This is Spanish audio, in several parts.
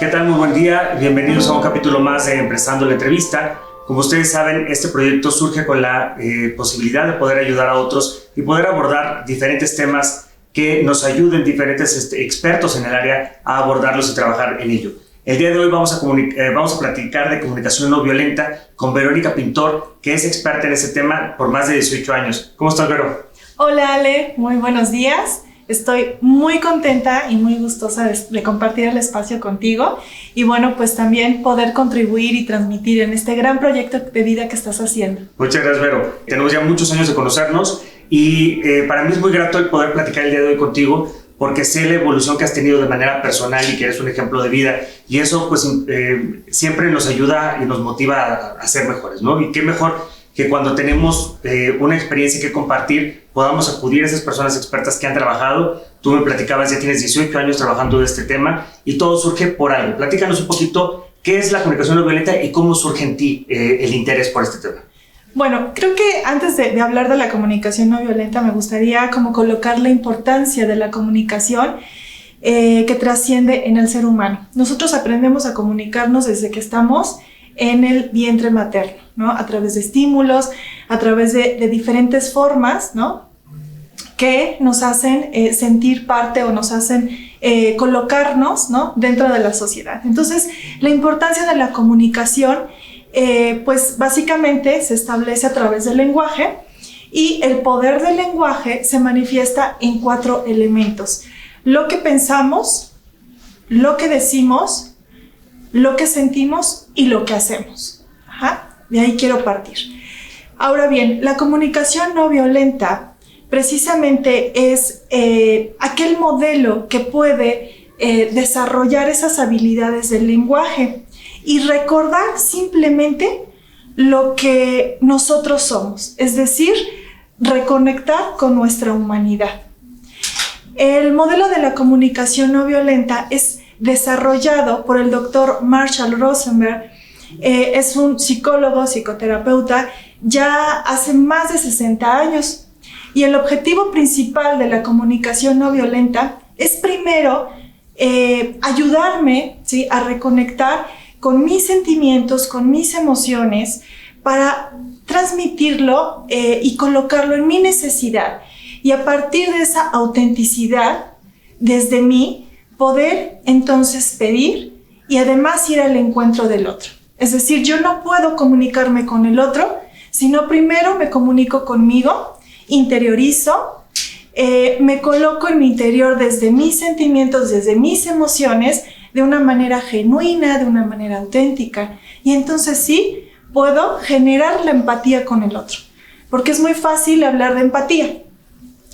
¿Qué tal? Muy buen día. Bienvenidos a un capítulo más de Empresando la Entrevista. Como ustedes saben, este proyecto surge con la posibilidad de poder ayudar a otros y poder abordar diferentes temas que nos ayuden diferentes expertos en el área a abordarlos y trabajar en ello. El día de hoy vamos a platicar de comunicación no violenta con Verónica Pintor, que es experta en ese tema por más de 18 años. ¿Cómo estás, Vero? Hola, Ale. Muy buenos días. Estoy muy contenta y muy gustosa de compartir el espacio contigo y bueno, pues también poder contribuir y transmitir en este gran proyecto de vida que estás haciendo. Muchas gracias, Vero. Tenemos ya muchos años de conocernos y para mí es muy grato el poder platicar el día de hoy contigo porque sé la evolución que has tenido de manera personal y que eres un ejemplo de vida y eso pues siempre nos ayuda y nos motiva a ser mejores, ¿no? Y qué mejor que cuando tenemos una experiencia que compartir, podamos acudir a esas personas expertas que han trabajado. Tú me platicabas, ya tienes 18 años trabajando de este tema y todo surge por algo. Platícanos un poquito qué es la comunicación no violenta y cómo surge en ti el interés por este tema. Bueno, creo que antes de hablar de la comunicación no violenta, me gustaría como colocar la importancia de la comunicación que trasciende en el ser humano. Nosotros aprendemos a comunicarnos desde que estamos en el vientre materno, ¿no? A través de estímulos, a través de diferentes formas, ¿no? Que nos hacen sentir parte o nos hacen colocarnos, ¿no? Dentro de la sociedad. Entonces, la importancia de la comunicación, pues básicamente se establece a través del lenguaje y el poder del lenguaje se manifiesta en 4 elementos: lo que pensamos, lo que decimos, lo que sentimos y lo que hacemos. De ahí quiero partir. Ahora bien, la comunicación no violenta precisamente es aquel modelo que puede desarrollar esas habilidades del lenguaje y recordar simplemente lo que nosotros somos, es decir, reconectar con nuestra humanidad. El modelo de la comunicación no violenta es desarrollado por el doctor Marshall Rosenberg. Es un psicólogo, psicoterapeuta, ya hace más de 60 años. Y el objetivo principal de la comunicación no violenta es primero ayudarme, ¿sí?, a reconectar con mis sentimientos, con mis emociones, para transmitirlo y colocarlo en mi necesidad. Y a partir de esa autenticidad, desde mí, poder entonces pedir y además ir al encuentro del otro. Es decir, yo no puedo comunicarme con el otro, sino primero me comunico conmigo, interiorizo, me coloco en mi interior desde mis sentimientos, desde mis emociones, de una manera genuina, de una manera auténtica. Y entonces sí, puedo generar la empatía con el otro. Porque es muy fácil hablar de empatía.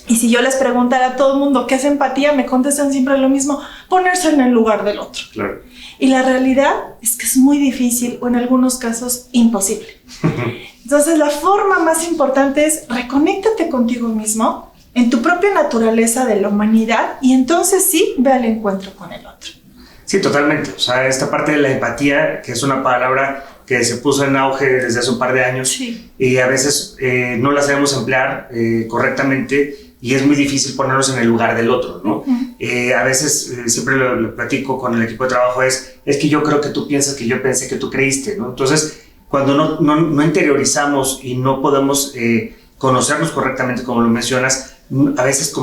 Y si yo les preguntara a todo el mundo qué es empatía, me contestan siempre lo mismo: ponerse en el lugar del otro. Claro. Y la realidad es que es muy difícil o en algunos casos imposible. Entonces la forma más importante es reconéctate contigo mismo, en tu propia naturaleza de la humanidad, y entonces sí, ve al encuentro con el otro. Sí, totalmente. O sea, esta parte de la empatía, que es una palabra que se puso en auge desde hace un par de años, sí, y a veces no la sabemos emplear correctamente y es muy difícil ponernos en el lugar del otro, ¿no? A veces siempre lo platico con el equipo de trabajo, es que yo creo que tú piensas que yo pensé que tú creíste, ¿no? Entonces, cuando no interiorizamos y no podemos conocernos correctamente, como lo mencionas, a veces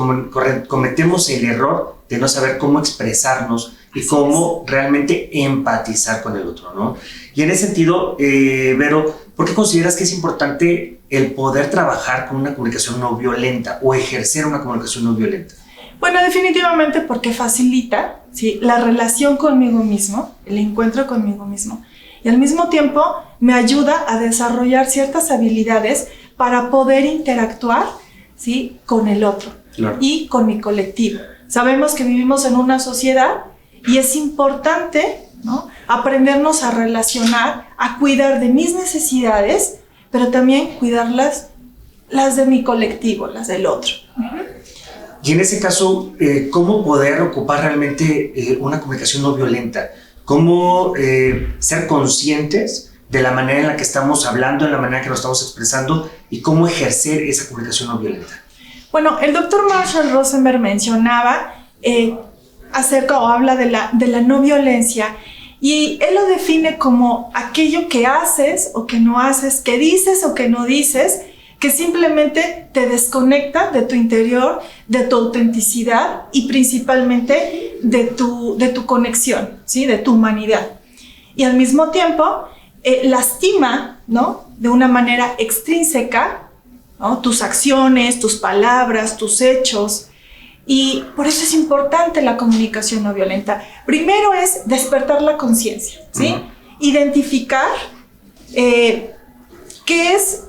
cometemos el error de no saber cómo expresarnos y cómo realmente empatizar con el otro, ¿no? Y en ese sentido, Vero, ¿por qué consideras que es importante el poder trabajar con una comunicación no violenta o ejercer una comunicación no violenta? Bueno, definitivamente porque facilita, ¿sí?, la relación conmigo mismo, el encuentro conmigo mismo, y al mismo tiempo me ayuda a desarrollar ciertas habilidades para poder interactuar, ¿sí?, con el otro, claro, y con mi colectivo. Sabemos que vivimos en una sociedad y es importante, ¿no?, aprendernos a relacionar, a cuidar de mis necesidades, pero también cuidar las de mi colectivo, las del otro. Y en ese caso, ¿cómo poder ocupar realmente una comunicación no violenta? ¿Cómo ser conscientes de la manera en la que estamos hablando, en la manera en que nos estamos expresando y cómo ejercer esa comunicación no violenta? Bueno, el doctor Marshall Rosenberg mencionaba acerca o habla de la no violencia Y él lo define como aquello que haces o que no haces, que dices o que no dices, que simplemente te desconecta de tu interior, de tu autenticidad y principalmente de tu conexión, ¿sí? De tu humanidad. Y al mismo tiempo lastima, ¿no? De una manera extrínseca, ¿no? Tus acciones, tus palabras, tus hechos. Y por eso es importante la comunicación no violenta. Primero es despertar la conciencia, ¿sí? Identificar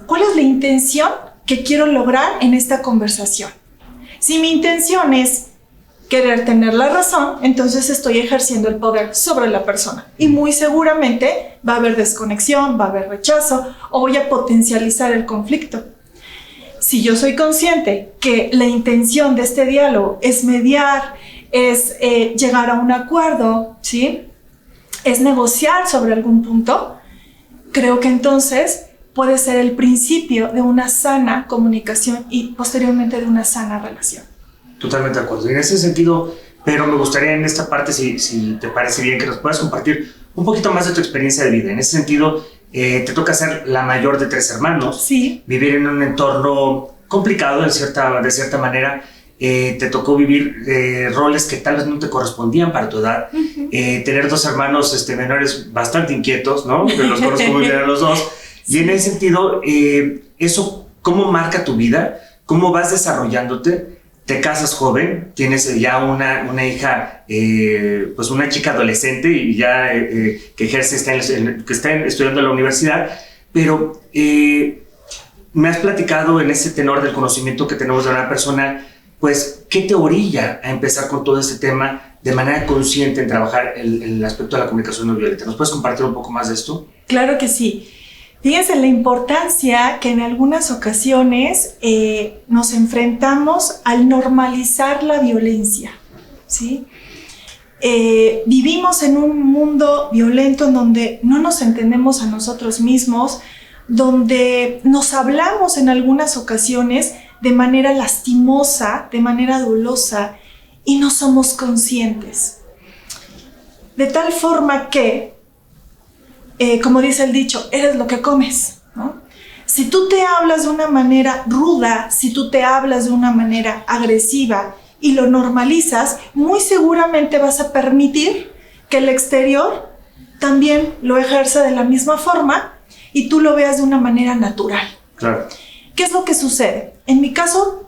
cuál es la intención que quiero lograr en esta conversación. Si mi intención es querer tener la razón, entonces estoy ejerciendo el poder sobre la persona. Y muy seguramente va a haber desconexión, va a haber rechazo o voy a potencializar el conflicto. Si yo soy consciente que la intención de este diálogo es mediar, es llegar a un acuerdo, ¿sí? Es negociar sobre algún punto, creo que entonces puede ser el principio de una sana comunicación y posteriormente de una sana relación. Totalmente de acuerdo. En ese sentido, pero me gustaría en esta parte, si te parece bien, que nos puedas compartir un poquito más de tu experiencia de vida. En ese sentido, te toca ser la mayor de 3 hermanos, sí. Vivir en un entorno complicado de cierta manera, te tocó vivir roles que tal vez no te correspondían para tu edad, tener 2 hermanos menores bastante inquietos, ¿no? Que los conozco muy bien a los dos, y en ese sentido, eso, ¿cómo marca tu vida? ¿Cómo vas desarrollándote? Te casas joven, tienes ya una hija, pues una chica adolescente y ya que ejerce, que está estudiando en la universidad, pero me has platicado en ese tenor del conocimiento que tenemos de una persona, pues, ¿qué te orilla a empezar con todo este tema de manera consciente en trabajar el aspecto de la comunicación no violenta? ¿Nos puedes compartir un poco más de esto? Claro que sí. Fíjense la importancia que en algunas ocasiones nos enfrentamos al normalizar la violencia, ¿sí? Vivimos en un mundo violento en donde no nos entendemos a nosotros mismos, donde nos hablamos en algunas ocasiones de manera lastimosa, de manera dolosa, y no somos conscientes. De tal forma que como dice el dicho, eres lo que comes, ¿no? Si tú te hablas de una manera ruda, si tú te hablas de una manera agresiva y lo normalizas, muy seguramente vas a permitir que el exterior también lo ejerza de la misma forma y tú lo veas de una manera natural. Claro. ¿Qué es lo que sucede? En mi caso,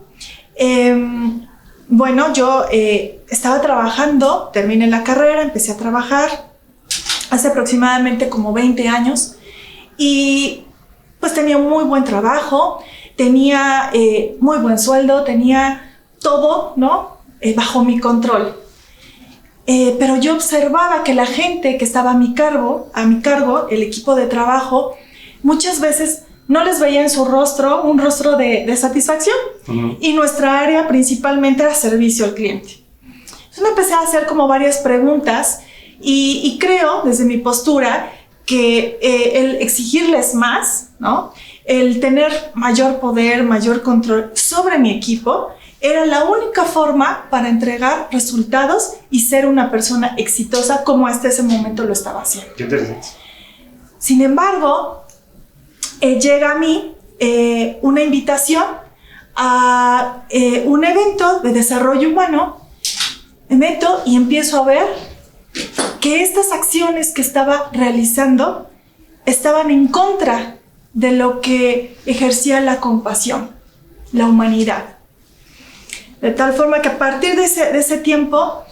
bueno, yo estaba trabajando, terminé la carrera, empecé a trabajar hace aproximadamente como 20 años y pues tenía un muy buen trabajo, tenía muy buen sueldo, tenía todo, ¿no? Bajo mi control. Pero yo observaba que la gente que estaba a mi cargo, el equipo de trabajo, muchas veces no les veía en su rostro un rostro de satisfacción. Y nuestra área principalmente era servicio al cliente. Entonces me empecé a hacer como varias preguntas y creo, desde mi postura, que el exigirles más, ¿no? El tener mayor poder, mayor control sobre mi equipo, era la única forma para entregar resultados y ser una persona exitosa como hasta ese momento lo estaba haciendo. Qué interesante. Sin embargo, llega a mí una invitación a un evento de desarrollo humano, me meto y empiezo a ver que estas acciones que estaba realizando estaban en contra de lo que ejercía la compasión, la humanidad. De tal forma que a partir de ese tiempo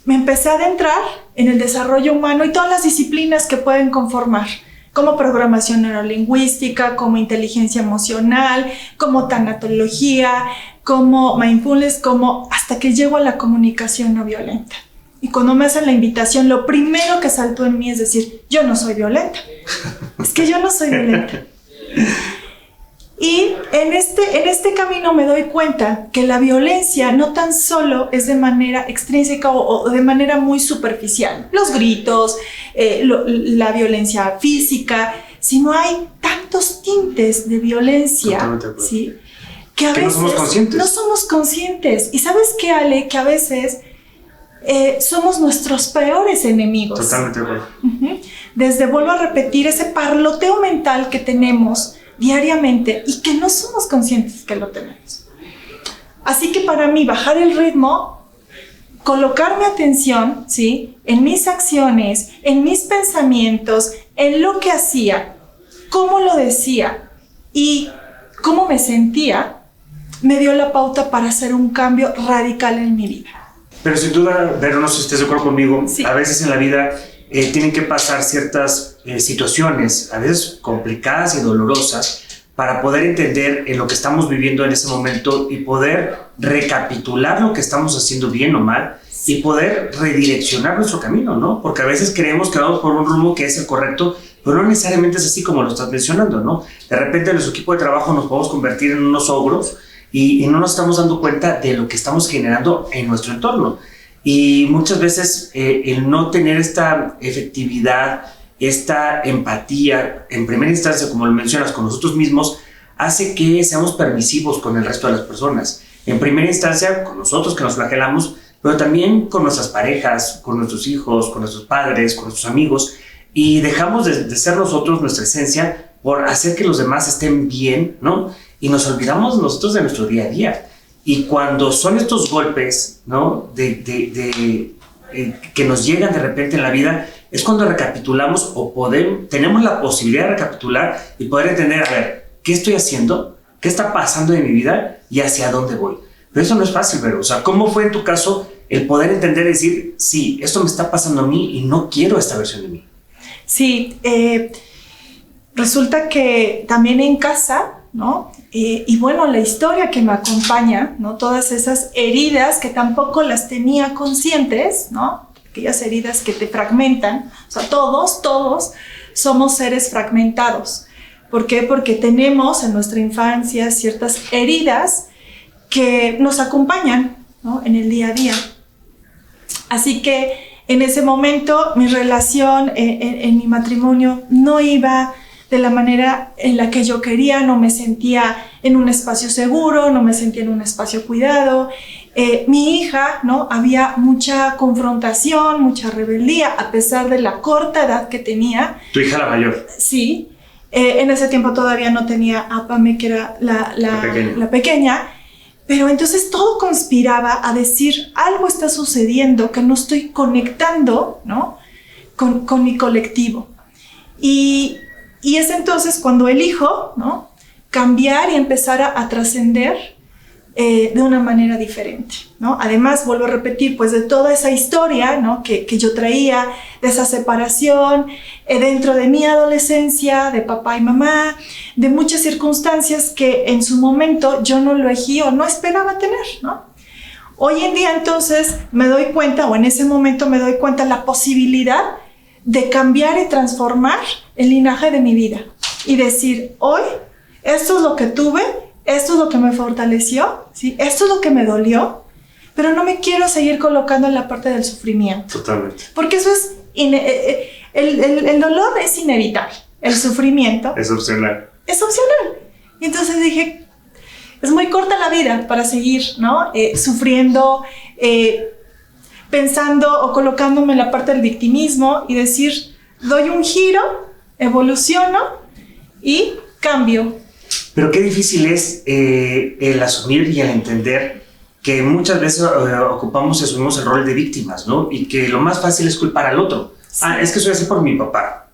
me empecé a adentrar en el desarrollo humano y todas las disciplinas que pueden conformar, como programación neurolingüística, como inteligencia emocional, como tanatología, como mindfulness, como hasta que llego a la comunicación no violenta. Y cuando me hacen la invitación, lo primero que saltó en mí es decir, yo no soy violenta. Es que yo no soy violenta. Y en este camino me doy cuenta que la violencia no tan solo es de manera extrínseca o de manera muy superficial. Los gritos, la violencia física, sino hay tantos tintes de violencia, ¿sí? Que a veces no somos conscientes. No somos conscientes. Y ¿sabes qué, Ale? Que a veces somos nuestros peores enemigos. Totalmente de acuerdo. Desde, vuelvo a repetir, ese parloteo mental que tenemos diariamente y que no somos conscientes que lo tenemos. Así que para mí, bajar el ritmo, colocar mi atención, ¿sí?, en mis acciones, en mis pensamientos, en lo que hacía, cómo lo decía y cómo me sentía, me dio la pauta para hacer un cambio radical en mi vida. Pero sin duda, Vero, no sé si estás de acuerdo conmigo, sí. A veces en la vida tienen que pasar ciertas situaciones, a veces complicadas y dolorosas, para poder entender en lo que estamos viviendo en ese momento y poder recapitular lo que estamos haciendo bien o mal y poder redireccionar nuestro camino, ¿no? Porque a veces creemos que vamos por un rumbo que es el correcto, pero no necesariamente es así como lo estás mencionando, ¿no? De repente en nuestro equipo de trabajo nos podemos convertir en unos ogros y no nos estamos dando cuenta de lo que estamos generando en nuestro entorno. Y muchas veces el no tener esta efectividad, esta empatía, en primera instancia, como lo mencionas, con nosotros mismos, hace que seamos permisivos con el resto de las personas. En primera instancia, con nosotros que nos flagelamos, pero también con nuestras parejas, con nuestros hijos, con nuestros padres, con nuestros amigos, y dejamos de ser nosotros, nuestra esencia, por hacer que los demás estén bien, ¿no? Y nos olvidamos nosotros de nuestro día a día. Y cuando son estos golpes, ¿no?, que nos llegan de repente en la vida, es cuando recapitulamos o tenemos la posibilidad de recapitular y poder entender, a ver, ¿qué estoy haciendo? ¿Qué está pasando en mi vida? ¿Y hacia dónde voy? Pero eso no es fácil, pero, o sea, ¿cómo fue en tu caso el poder entender y decir, sí, esto me está pasando a mí y no quiero esta versión de mí? Sí, resulta que también en casa, ¿no? Y bueno, la historia que me acompaña, ¿no? Todas esas heridas que tampoco las tenía conscientes, ¿no? Aquellas heridas que te fragmentan. O sea, todos somos seres fragmentados. ¿Por qué? Porque tenemos en nuestra infancia ciertas heridas que nos acompañan, ¿no?, en el día a día. Así que en ese momento mi relación en mi matrimonio no iba de la manera en la que yo quería, no me sentía en un espacio seguro, no me sentía en un espacio cuidado. Mi hija, ¿no?, había mucha confrontación, mucha rebeldía, a pesar de la corta edad que tenía. ¿Tu hija la mayor? Sí. En ese tiempo todavía no tenía a Pame, que era la pequeña. Pero entonces todo conspiraba a decir, algo está sucediendo que no estoy conectando, ¿no?, con mi colectivo. Y es entonces cuando elijo, ¿no?, cambiar y empezar a trascender de una manera diferente, ¿no? Además, vuelvo a repetir, pues de toda esa historia, ¿no?, que yo traía, de esa separación, dentro de mi adolescencia, de papá y mamá, de muchas circunstancias que en su momento yo no lo elegí o no esperaba tener, ¿no? Hoy en día entonces me doy cuenta, o en ese momento me doy cuenta, la posibilidad de cambiar y transformar el linaje de mi vida y decir, hoy esto es lo que tuve, esto es lo que me fortaleció, ¿sí?, esto es lo que me dolió, pero no me quiero seguir colocando en la parte del sufrimiento. Totalmente. Porque eso es, el dolor es inevitable, el sufrimiento es opcional. Es opcional. Y entonces dije, es muy corta la vida para seguir, ¿no?, sufriendo, pensando o colocándome en la parte del victimismo y decir, doy un giro, evoluciono y cambio. Pero qué difícil es el asumir y el entender que muchas veces ocupamos y asumimos el rol de víctimas, ¿no? Y que lo más fácil es culpar al otro. Sí. Ah, es que soy así por mi papá.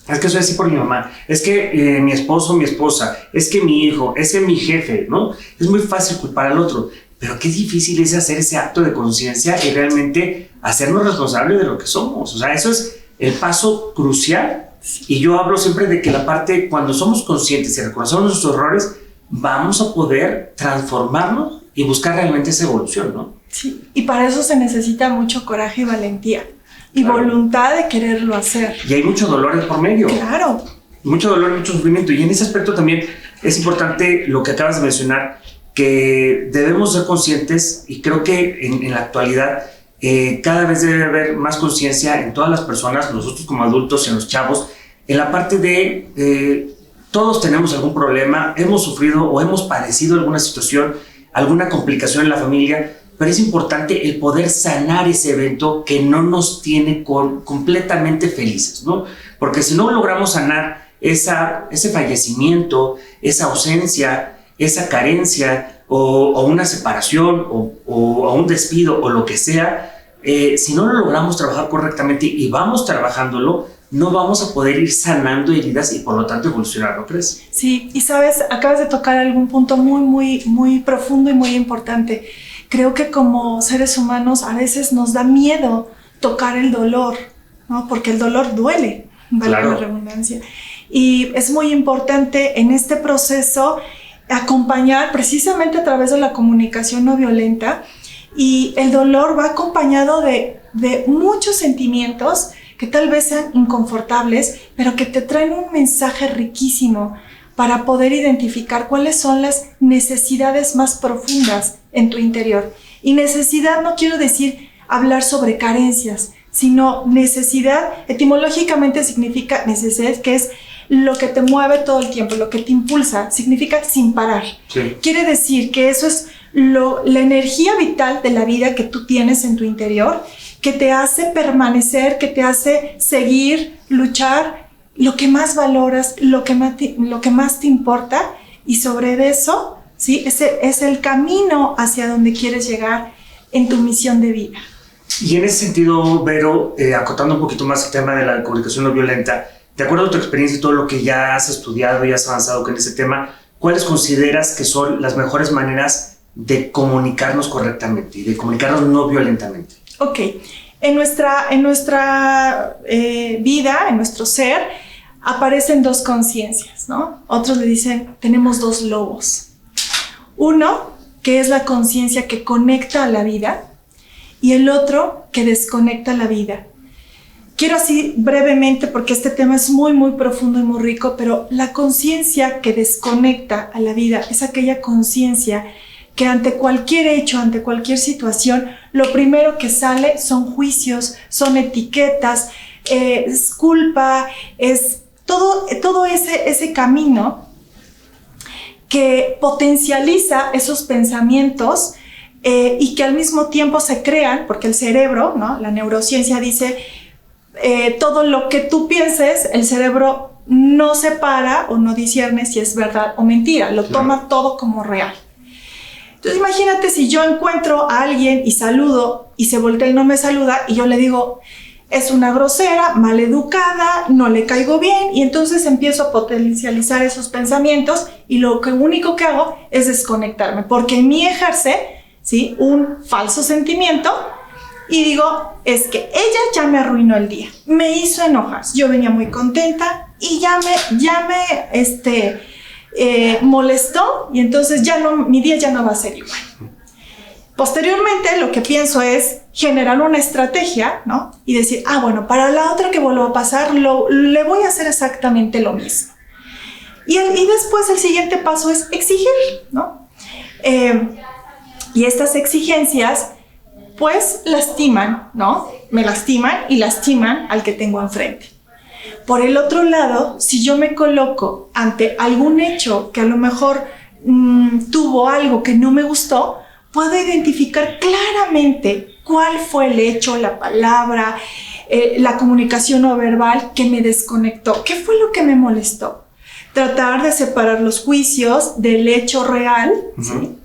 Es que soy así por mi mamá. Es que mi esposo, mi esposa. Es que mi hijo. Es que mi jefe, ¿no? Es muy fácil culpar al otro. Pero qué difícil es hacer ese acto de conciencia y realmente hacernos responsables de lo que somos. O sea, eso es el paso crucial. Y yo hablo siempre de que la parte, cuando somos conscientes y reconocemos nuestros errores, vamos a poder transformarnos y buscar realmente esa evolución, ¿no? Sí, y para eso se necesita mucho coraje y valentía. Y claro, voluntad de quererlo hacer. Y hay mucho dolor por medio. Claro. Mucho dolor, mucho sufrimiento. Y en ese aspecto también es importante lo que acabas de mencionar, que debemos ser conscientes, y creo que en la actualidad cada vez debe haber más conciencia en todas las personas, nosotros como adultos y en los chavos, en la parte de todos tenemos algún problema, hemos sufrido o hemos padecido alguna situación, alguna complicación en la familia, pero es importante el poder sanar ese evento que no nos tiene completamente felices, ¿no? Porque si no logramos sanar ese fallecimiento, esa ausencia, esa carencia o una separación o un despido o lo que sea, si no lo logramos trabajar correctamente y vamos trabajándolo, no vamos a poder ir sanando heridas y por lo tanto evolucionar, ¿no crees? Sí, y sabes, acabas de tocar algún punto muy profundo y muy importante. Creo que como seres humanos a veces nos da miedo tocar el dolor, ¿no? Porque el dolor duele, vale la redundancia. Y es muy importante en este proceso acompañar precisamente a través de la comunicación no violenta, y el dolor va acompañado de muchos sentimientos que tal vez sean inconfortables, pero que te traen un mensaje riquísimo para poder identificar cuáles son las necesidades más profundas en tu interior. Y necesidad no quiero decir hablar sobre carencias, sino necesidad, etimológicamente significa necesidad, que es lo que te mueve todo el tiempo, lo que te impulsa, significa sin parar. Sí. Quiere decir que eso es la energía vital de la vida que tú tienes en tu interior, que te hace permanecer, que te hace seguir, luchar, lo que más valoras, lo que más te importa, y sobre eso, ¿sí? Ese es el camino hacia donde quieres llegar en tu misión de vida. Y en ese sentido, Vero, acotando un poquito más el tema de la comunicación no violenta, de acuerdo a tu experiencia y todo lo que ya has estudiado y has avanzado con ese tema, ¿cuáles consideras que son las mejores maneras de comunicarnos correctamente y de comunicarnos no violentamente? Ok, en nuestra vida, en nuestro ser, aparecen dos conciencias, ¿no? Otros le dicen, tenemos dos lobos. Uno, que es la conciencia que conecta a la vida, y el otro, que desconecta la vida. Quiero así brevemente, porque este tema es muy profundo y muy rico, pero la conciencia que desconecta a la vida es aquella conciencia que ante cualquier hecho, ante cualquier situación, lo primero que sale son juicios, son etiquetas, es culpa, es todo ese camino que potencializa esos pensamientos y que al mismo tiempo se crean, porque el cerebro, ¿no? La neurociencia dice, todo lo que tú pienses, el cerebro no separa o no discierne si es verdad o mentira, lo toma todo como real. Entonces imagínate si yo encuentro a alguien y saludo y se voltea y no me saluda y yo le digo, es una grosera, maleducada, no le caigo bien, y entonces empiezo a potencializar esos pensamientos y lo único que hago es desconectarme, porque en mí ejerce, ¿sí?, un falso sentimiento y digo, es que ella ya me arruinó el día, me hizo enojar, yo venía muy contenta y ya me molestó, y entonces mi día ya no va a ser igual. Posteriormente lo que pienso es generar una estrategia, ¿no? Y decir, bueno, para la otra que vuelva a pasar, le voy a hacer exactamente lo mismo. Y después el siguiente paso es exigir, ¿no? Y estas exigencias, pues, lastiman, ¿no? Me lastiman y lastiman al que tengo enfrente. Por el otro lado, si yo me coloco ante algún hecho que a lo mejor tuvo algo que no me gustó, puedo identificar claramente cuál fue el hecho, la palabra, la comunicación no verbal que me desconectó. ¿Qué fue lo que me molestó? Tratar de separar los juicios del hecho real, ¿sí?,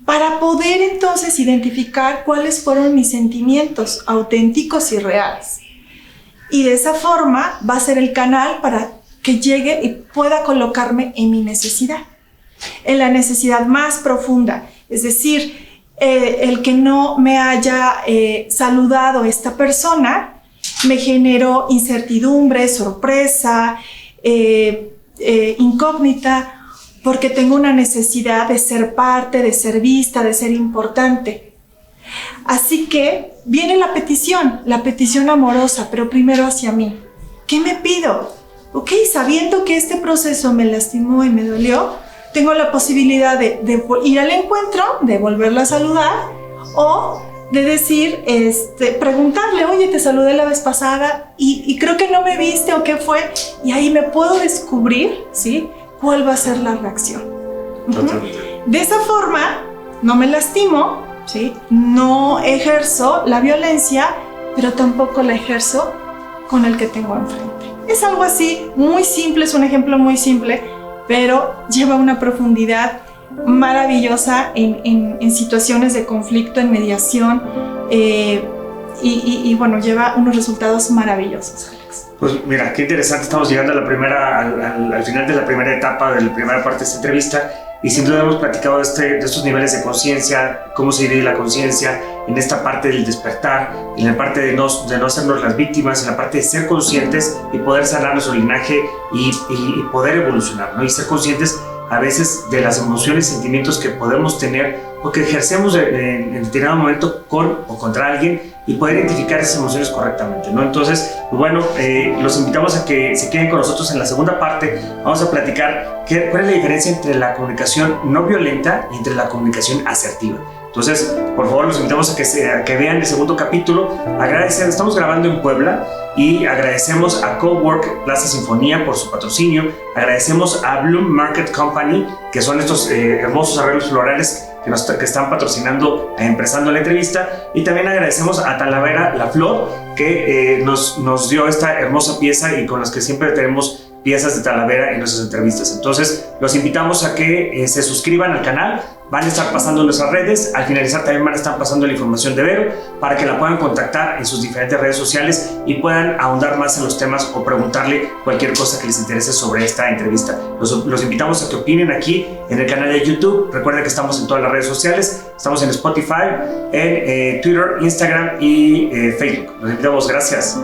para poder entonces identificar cuáles fueron mis sentimientos auténticos y reales. Y de esa forma va a ser el canal para que llegue y pueda colocarme en mi necesidad, en la necesidad más profunda. Es decir, el que no me haya saludado esta persona me generó incertidumbre, sorpresa, incógnita, porque tengo una necesidad de ser parte, de ser vista, de ser importante. Así que viene la petición amorosa, pero primero hacia mí. ¿Qué me pido? Ok, sabiendo que este proceso me lastimó y me dolió, tengo la posibilidad de ir al encuentro, de volverla a saludar, o de decir, preguntarle, oye, te saludé la vez pasada y creo que no me viste, o qué fue, y ahí me puedo descubrir, ¿sí?, cuál va a ser la reacción. De esa forma, no me lastimo, ¿sí? No ejerzo la violencia, pero tampoco la ejerzo con el que tengo enfrente. Es algo así, muy simple, es un ejemplo muy simple, pero lleva una profundidad maravillosa en situaciones de conflicto, en mediación, y bueno, lleva unos resultados maravillosos, Alex. Pues mira, qué interesante, estamos llegando a la al final de la primera etapa, de la primera parte de esta entrevista, y sin duda hemos platicado de estos niveles de conciencia, cómo se divide la conciencia, en esta parte del despertar, en la parte de no hacernos las víctimas, en la parte de ser conscientes y poder sanar nuestro linaje y poder evolucionar, ¿no? Y ser conscientes a veces de las emociones y sentimientos que podemos tener o que ejercemos en determinado momento con o contra alguien, y poder identificar esas emociones correctamente, ¿no? Entonces, pues bueno, los invitamos a que se queden con nosotros en la segunda parte. Vamos a platicar cuál es la diferencia entre la comunicación no violenta y entre la comunicación asertiva. Entonces, por favor, los invitamos a que vean el segundo capítulo. Estamos grabando en Puebla y agradecemos a Cowork Plaza Sinfonía por su patrocinio. Agradecemos a Bloom Market Company, que son estos hermosos arreglos florales que están patrocinando Empresando la entrevista. Y también agradecemos a Talavera La Flor, que nos dio esta hermosa pieza y con las que siempre tenemos piezas de Talavera en nuestras entrevistas. Entonces, los invitamos a que se suscriban al canal. Van a estar pasando en nuestras redes. Al finalizar también van a estar pasando la información de Vero para que la puedan contactar en sus diferentes redes sociales y puedan ahondar más en los temas o preguntarle cualquier cosa que les interese sobre esta entrevista. Los invitamos a que opinen aquí en el canal de YouTube. Recuerden que estamos en todas las redes sociales. Estamos en Spotify, en Twitter, Instagram y Facebook. Los invitamos. Gracias.